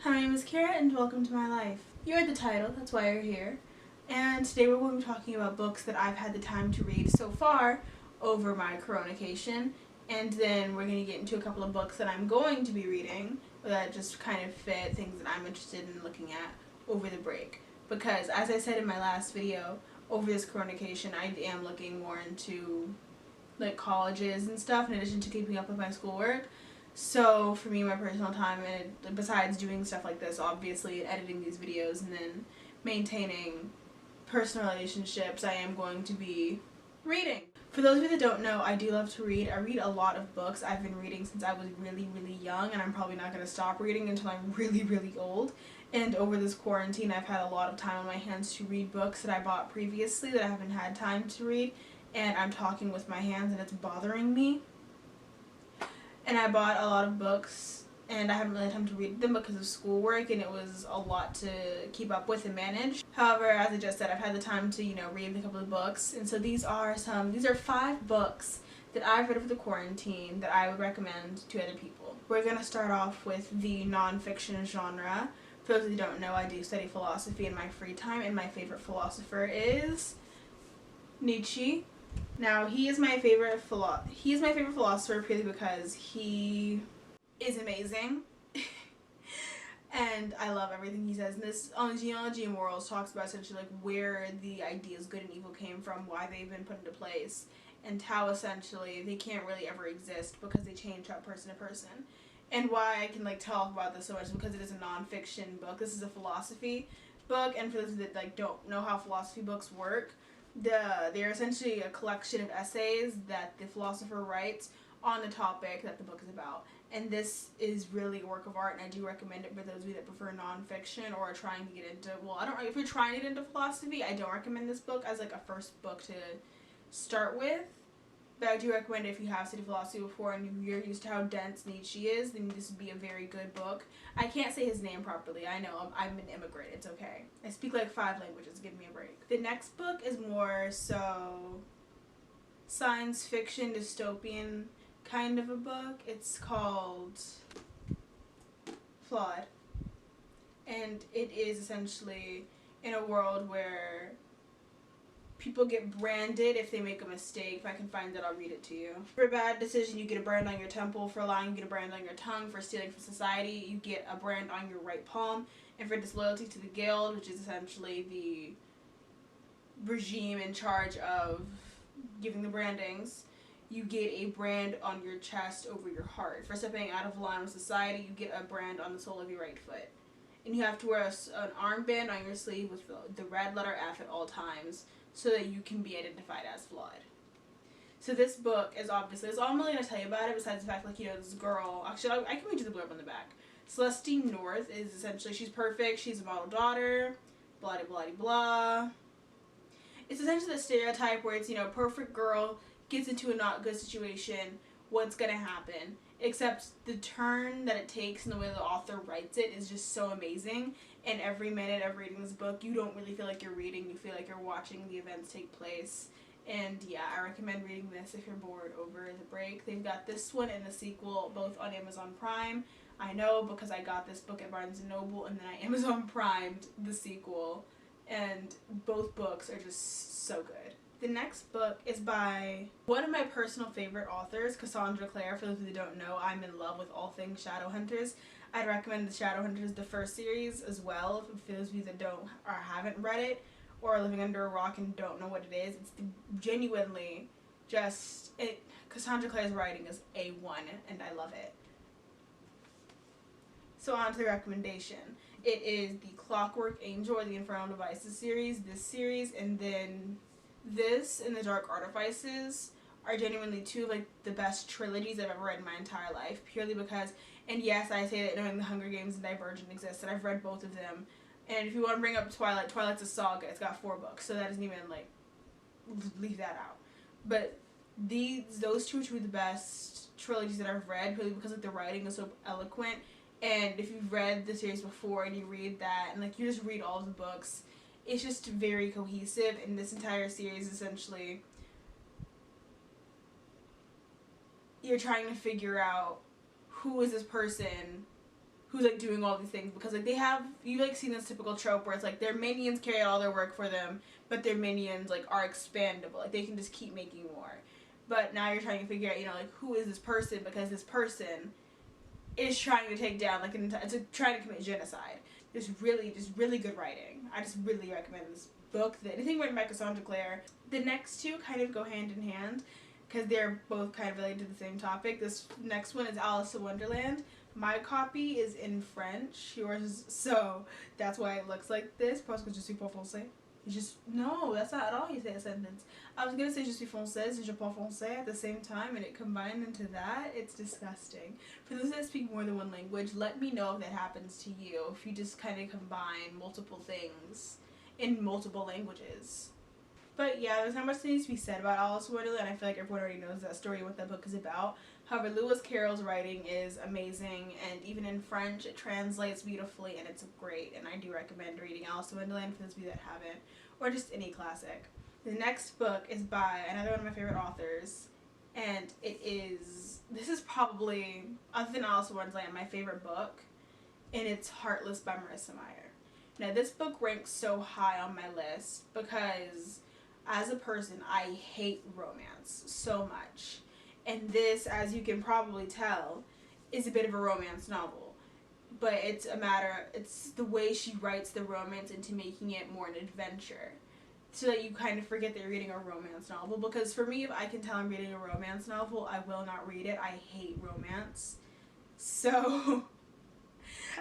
Hi, my name is Kara and welcome to my life. You read the title, that's why you're here. And today we're going to be talking about books that I've had the time to read so far over my coronacation. And then we're going to get into a couple of books that I'm going to be reading that just kind of fit things that I'm interested in looking at over the break. Because as I said in my last video, over this coronacation I am looking more into like colleges and stuff in addition to keeping up with my schoolwork. So for me, my personal time, and besides doing stuff like this, obviously, editing these videos and then maintaining personal relationships, I am going to be reading. For those of you that don't know, I do love to read. I read a lot of books. I've been reading since I was really, really young, and I'm probably not going to stop reading until I'm really, really old. And over this quarantine, I've had a lot of time on my hands to read books that I bought previously that I haven't had time to read, and I'm talking with my hands and it's bothering me. And I bought a lot of books and I haven't really had time to read them because of schoolwork, and it was a lot to keep up with and manage. However, as I just said, I've had the time to, read a couple of books, and so these are 5 books that I've read over the quarantine that I would recommend to other people. We're going to start off with the non-fiction genre. For those of you who don't know, I do study philosophy in my free time, and my favorite philosopher is Nietzsche. Now, he is my favorite philosopher purely because he is amazing. And I love everything he says. And this, on Genealogy and Morals, talks about essentially like where the ideas good and evil came from, why they've been put into place, and how essentially they can't really ever exist because they change from person to person. And why I can talk about this so much is because it is a non-fiction book. This is a philosophy book, and for those that don't know how philosophy books work, they're essentially a collection of essays that the philosopher writes on the topic that the book is about. And this is really a work of art, and I do recommend it for those of you that prefer nonfiction or are trying to get into, if you're trying to get into philosophy, I don't recommend this book as a first book to start with. But I do recommend it if you have studied philosophy before and you're used to how dense Nietzsche is, then this would be a very good book. I can't say his name properly. I know, I'm an immigrant. It's okay. I speak 5 languages. Give me a break. The next book is more so science fiction, dystopian kind of a book. It's called Flawed. And it is essentially in a world where people get branded if they make a mistake. If I can find it, I'll read it to you. For a bad decision, you get a brand on your temple. For lying, you get a brand on your tongue. For stealing from society, you get a brand on your right palm. And for disloyalty to the guild, which is essentially the regime in charge of giving the brandings, you get a brand on your chest over your heart. For stepping out of line with society, you get a brand on the sole of your right foot. And you have to wear an armband on your sleeve with the red letter F at all times, so that you can be identified as flawed. So this book is obviously, that's all I'm really going to tell you about it, besides the fact, this girl, actually, I can read you the blurb on the back. Celestine North is essentially, she's perfect, she's a model daughter, blah, blah, blah, blah. It's essentially the stereotype where it's, perfect girl gets into a not good situation, what's going to happen? Except the turn that it takes and the way the author writes it is just so amazing. And every minute of reading this book, you don't really feel like you're reading. You feel like you're watching the events take place. And yeah, I recommend reading this if you're bored over the break. They've got this one and the sequel both on Amazon Prime. I know because I got this book at Barnes & Noble and then I Amazon Primed the sequel. And both books are just so good. The next book is by one of my personal favorite authors, Cassandra Clare. For those of you who don't know, I'm in love with all things Shadowhunters. I'd recommend the Shadowhunters, the first series, as well. For those of you that don't or haven't read it or are living under a rock and don't know what it is, it's genuinely just it. Cassandra Clare's writing is A1, and I love it. So on to the recommendation. It is the Clockwork, Angel, or the Infernal Devices series, this series, and then this and the Dark Artifices are genuinely 2 of the best trilogies I've ever read in my entire life, purely because, and yes, I say that knowing the Hunger Games and Divergent exist, and I've read both of them. And if you want to bring up Twilight, Twilight's a saga. It's got 4 books, so that doesn't even leave that out. But those 2 are 2 of the best trilogies that I've read, purely because the writing is so eloquent. And if you've read the series before and you read that and you just read all of the books, it's just very cohesive. And this entire series, essentially, you're trying to figure out who is this person who's like doing all these things, because like they have, you like seen this typical trope where it's like their minions carry out all their work for them, but their minions like are expandable, like they can just keep making more. But now you're trying to figure out, you know, like who is this person, because this person is trying to take down like it's trying to commit genocide. Just really good writing. I just really recommend this book. Anything written by Cassandra Clare. The next two kind of go hand in hand because they're both kind of related to the same topic. This next one is Alice in Wonderland. My copy is in French. Yours, so that's why it looks like this. Parce que je suis pas français. No, that's not at all how you say a sentence. I was gonna say je suis française and je parle français at the same time, and it combined into that. It's disgusting. For those that speak more than one language, let me know if that happens to you. If you just kind of combine multiple things in multiple languages. But yeah, there's not much that needs to be said about Alice in Wonderland. I feel like everyone already knows that story, what that book is about. However, Lewis Carroll's writing is amazing, and even in French, it translates beautifully, and it's great. And I do recommend reading Alice in Wonderland for those of you that haven't, or just any classic. The next book is by another one of my favorite authors, and this is probably, other than Alice in Wonderland, my favorite book, and it's Heartless by Marissa Meyer. Now, this book ranks so high on my list because as a person, I hate romance so much. And this, as you can probably tell, is a bit of a romance novel. But it's the way she writes the romance into making it more an adventure. So that you kind of forget that you're reading a romance novel. Because for me, if I can tell I'm reading a romance novel, I will not read it. I hate romance. So,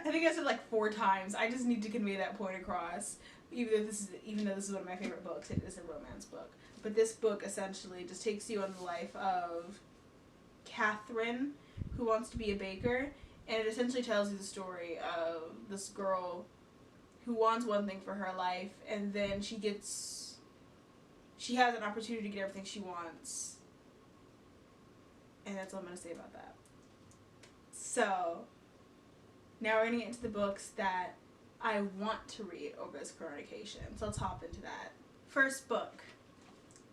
I think I said like 4 times. I just need to convey that point across. Even though this is one of my favorite books, it is a romance book. But this book essentially just takes you on the life of Catherine, who wants to be a baker, and it essentially tells you the story of this girl who wants one thing for her life, and then she has an opportunity to get everything she wants. And that's all I'm going to say about that. So, now we're going to get into the books that I want to read over this current occasion. So let's hop into that. First book,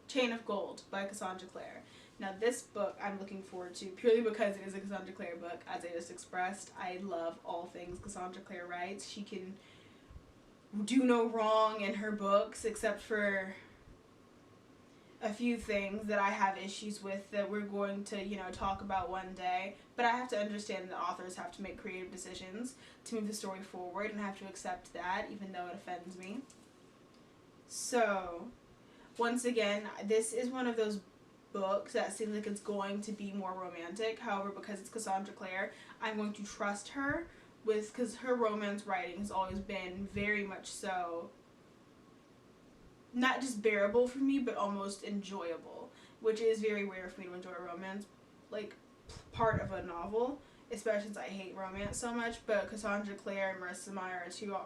Chain of Gold by Cassandra Clare. Now this book I'm looking forward to purely because it is a Cassandra Clare book, as I just expressed. I love all things Cassandra Clare writes. She can do no wrong in her books except for a few things that I have issues with that we're going to, talk about one day. But I have to understand that authors have to make creative decisions to move the story forward, and I have to accept that, even though it offends me. So, once again, this is one of those books that seems like it's going to be more romantic. However, because it's Cassandra Clare, I'm going to trust her because her romance writing has always been very much so not just bearable for me, but almost enjoyable, which is very rare for me to enjoy a romance, like, part of a novel, especially since I hate romance so much. But Cassandra Clare and Marissa Meyer are two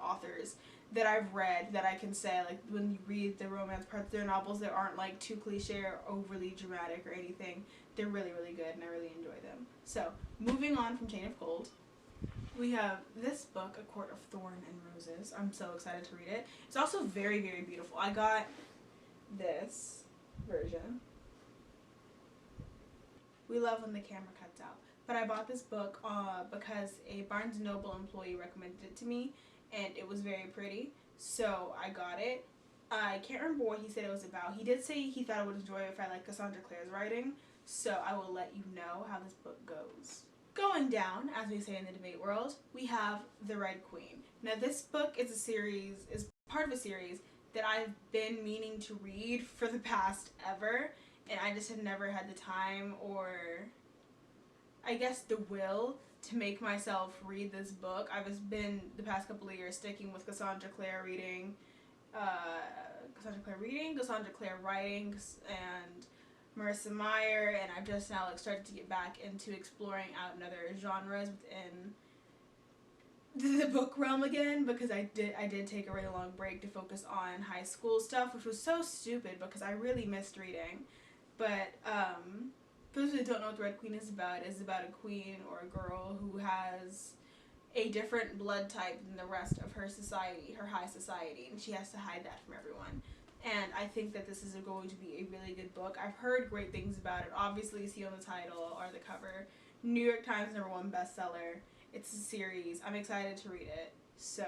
authors that I've read that I can say, like, when you read the romance parts of their novels, they aren't, like, too cliche or overly dramatic or anything. They're really, really good, and I really enjoy them. So, moving on from Chain of Gold, we have this book, A Court of Thorn and Roses. I'm so excited to read it. It's also very, very beautiful. I got this version. We love when the camera cuts out. But I bought this book because a Barnes & Noble employee recommended it to me, and it was very pretty, so I got it. I can't remember what he said it was about. He did say he thought I would enjoy it if I like Cassandra Clare's writing, so I will let you know how this book goes. Going down, as we say in the debate world, we have The Red Queen. Now this book is part of a series that I've been meaning to read for the past ever, and I just have never had the time or, I guess, the will to make myself read this book. I've just been, the past couple of years, sticking with Cassandra Clare reading, Cassandra Clare writing, and Marissa Meyer, and I've just now started to get back into exploring out in other genres within the book realm again, because I did take a really long break to focus on high school stuff, which was so stupid because I really missed reading. But for those who don't know what The Red Queen is about a queen or a girl who has a different blood type than the rest of her society, her high society, and she has to hide that from everyone. And I think that this is going to be a really good book. I've heard great things about it. Obviously, you see on the title or the cover, New York Times #1 bestseller. It's a series. I'm excited to read it. So,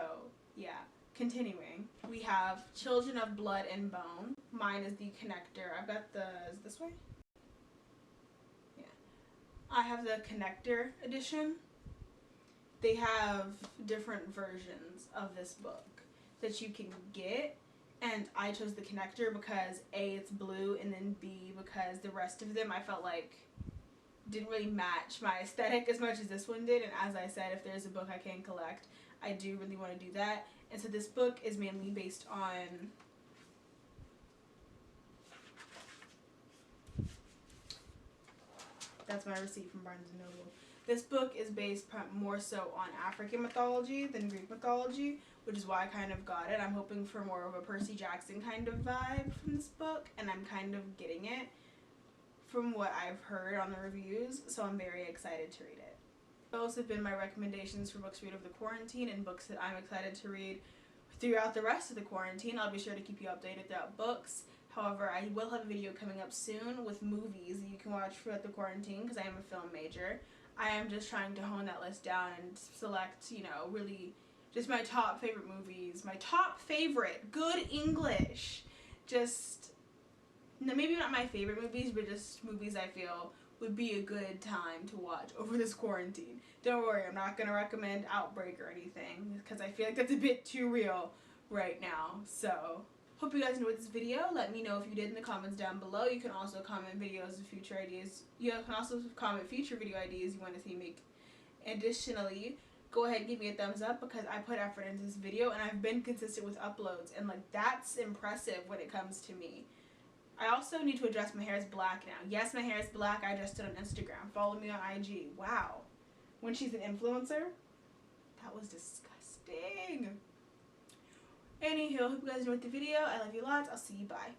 yeah. Continuing. We have Children of Blood and Bone. Mine is the connector. I've got the... Is this way? Yeah. I have the connector edition. They have different versions of this book that you can get. And I chose the connector because A, it's blue, and then B, because the rest of them I felt like didn't really match my aesthetic as much as this one did. And as I said, if there's a book I can collect, I do really want to do that. And so this book is mainly based on that's my receipt from Barnes & Noble. This book is based more so on African mythology than Greek mythology, which is why I kind of got it. I'm hoping for more of a Percy Jackson kind of vibe from this book, and I'm kind of getting it from what I've heard on the reviews, so I'm very excited to read it. Those have been my recommendations for books to read over the quarantine and books that I'm excited to read throughout the rest of the quarantine. I'll be sure to keep you updated throughout books. However, I will have a video coming up soon with movies that you can watch throughout the quarantine because I am a film major. I am just trying to hone that list down and select, you know, really just my top favorite movies. My top favorite, good English. Just, maybe not my favorite movies, but just movies I feel would be a good time to watch over this quarantine. Don't worry, I'm not going to recommend Outbreak or anything because I feel like that's a bit too real right now. So, hope you guys enjoyed this video. Let me know if you did in the comments down below. You can also comment videos of future ideas. You can also comment future video ideas you want to see me make. Additionally, go ahead and give me a thumbs up because I put effort into this video and I've been consistent with uploads, and like that's impressive when it comes to me. I also need to address my hair is black now. Yes, my hair is black. I addressed it on Instagram. Follow me on IG. Wow. When she's an influencer? That was disgusting. Anywho, hope you guys enjoyed the video. I love you lots. I'll see you. Bye.